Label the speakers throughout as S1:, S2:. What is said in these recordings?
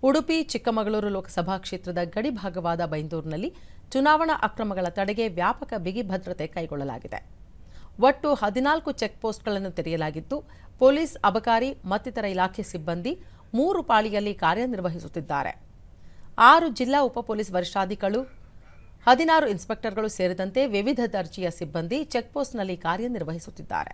S1: ಉಡುಪಿ ಚಿಕ್ಕಮಗಳೂರು ಲೋಕಸಭಾ ಕ್ಷೇತ್ರದ ಗಡಿ ಭಾಗವಾದ ಬೈಂದೂರಿನಲ್ಲಿ ಚುನಾವಣಾ ಅಕ್ರಮಗಳ ತಡೆಗೆ ವ್ಯಾಪಕ ಬಿಗಿ ಭದ್ರತೆ ಕೈಗೊಳ್ಳಲಾಗಿದೆ. ಒಟ್ಟು 14 ಚೆಕ್ ಪೋಸ್ಟ್ಗಳನ್ನು ತೆರೆಯಲಾಗಿದ್ದು, ಪೊಲೀಸ್, ಅಬಕಾರಿ ಮತ್ತಿತರ ಇಲಾಖೆ ಸಿಬ್ಬಂದಿ 3 ಪಾಳಿಯಲ್ಲಿ ಕಾರ್ಯನಿರ್ವಹಿಸುತ್ತಿದ್ದಾರೆ. 6 ಜಿಲ್ಲಾ ಉಪ ಪೊಲೀಸ್ ವರಿಷ್ಠಾಧಿಕಾರಿಗಳು, 16 ಇನ್ಸ್ಪೆಕ್ಟರ್ಗಳು ಸೇರಿದಂತೆ ವಿವಿಧ ದರ್ಜೆಯ ಸಿಬ್ಬಂದಿ ಚೆಕ್ಪೋಸ್ಟ್ನಲ್ಲಿ ಕಾರ್ಯನಿರ್ವಹಿಸುತ್ತಿದ್ದಾರೆ.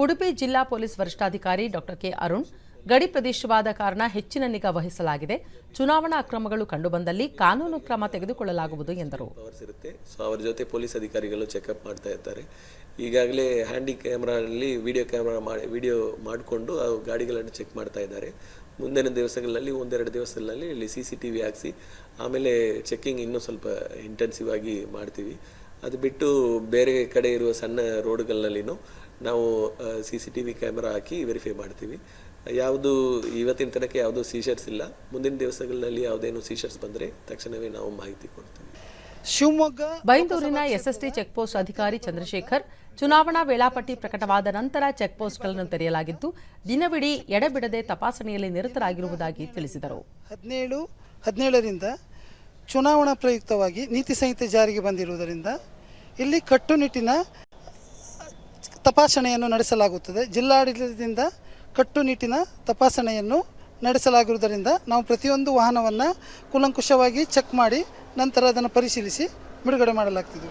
S1: ಉಡುಪಿ ಜಿಲ್ಲಾ ಪೊಲೀಸ್ ವರಿಷ್ಠಾಧಿಕಾರಿ ಡಾ ಕೆ ಅರುಣ್, ಗಡಿ ಪ್ರದೇಶವಾದ ಕಾರಣ ಹೆಚ್ಚಿನ ನಿಗಾ ವಹಿಸಲಾಗಿದೆ. ಚುನಾವಣಾ ಅಕ್ರಮಗಳು ಕಂಡುಬಂದಲ್ಲಿ ಕಾನೂನು ಕ್ರಮ ತೆಗೆದುಕೊಳ್ಳಲಾಗುವುದು ಎಂದರು.
S2: ಅವರ ಜೊತೆ ಪೊಲೀಸ್ ಅಧಿಕಾರಿಗಳು ಚೆಕ್ಅಪ್ ಮಾಡ್ತಾ ಇದ್ದಾರೆ. ಈಗಾಗಲೇ ಹ್ಯಾಂಡಿ ಕ್ಯಾಮ್ರಾದಲ್ಲಿ ವಿಡಿಯೋ ಮಾಡಿಕೊಂಡು ಗಾಡಿಗಳನ್ನು ಚೆಕ್ ಮಾಡ್ತಾ ಇದ್ದಾರೆ. ಮುಂದಿನ ದಿವಸಗಳಲ್ಲಿ 1-2 ದಿವಸಗಳಲ್ಲಿ ಇಲ್ಲಿ CCTV ಹಾಕಿಸಿ ಆಮೇಲೆ ಚೆಕ್ಕಿಂಗ್ ಇನ್ನೂ ಸ್ವಲ್ಪ ಇಂಟೆನ್ಸಿವ್ ಆಗಿ ಮಾಡ್ತೀವಿ. ಅದು ಬಿಟ್ಟು ಬೇರೆ ಕಡೆ ಇರುವ ಸಣ್ಣ ರೋಡ್ಗಳಲ್ಲಿನೂ ನಾವು CCTV ಕ್ಯಾಮೆರಾ ಹಾಕಿ ವೆರಿಫೈ ಮಾಡ್ತೀವಿ. ಯಾವುದು ಇವತ್ತಿನ ತನಕ ಯಾವುದೂ ಸೀಶರ್ಸ್ ಇಲ್ಲ. ಮುಂದಿನ ದಿವಸಗಳಲ್ಲಿ ಯಾವುದೇನು ಸೀಶರ್ಸ್ ಬಂದರೆ ತಕ್ಷಣವೇ ನಾವು ಮಾಹಿತಿ ಕೊಡ್ತೀವಿ.
S1: ಶಿವಮೊಗ್ಗ ಬೈಂದೂರಿನ SST ಚೆಕ್ಪೋಸ್ಟ್ ಅಧಿಕಾರಿ ಚಂದ್ರಶೇಖರ್, ಚುನಾವಣಾ ವೇಳಾಪಟ್ಟಿ ಪ್ರಕಟವಾದ ನಂತರ ಚೆಕ್ಪೋಸ್ಟ್ಗಳನ್ನು ತೆರೆಯಲಾಗಿದ್ದು, ದಿನವಿಡೀ ಎಡೆಬಿಡದೆ ತಪಾಸಣೆಯಲ್ಲಿ ನಿರತರಾಗಿರುವುದಾಗಿ ತಿಳಿಸಿದರು.
S3: 17ರಿಂದ ಚುನಾವಣಾ ಪ್ರಯುಕ್ತವಾಗಿ ನೀತಿ ಸಂಹಿತೆ ಜಾರಿಗೆ ಬಂದಿರುವುದರಿಂದ ಇಲ್ಲಿ ಕಟ್ಟುನಿಟ್ಟಿನ ತಪಾಸಣೆಯನ್ನು ನಡೆಸಲಾಗುತ್ತದೆ. ಜಿಲ್ಲಾಡಳಿತದಿಂದ ಕಟ್ಟುನಿಟ್ಟಿನ ತಪಾಸಣೆಯನ್ನು ನಡೆಸಲಾಗಿರುವುದರಿಂದ ನಾವು ಪ್ರತಿಯೊಂದು ವಾಹನವನ್ನು ಕೂಲಂಕುಷವಾಗಿ ಚೆಕ್ ಮಾಡಿ ನಂತರ ಅದನ್ನು ಪರಿಶೀಲಿಸಿ ಬಿಡುಗಡೆ ಮಾಡಲಾಗ್ತಿದೆ.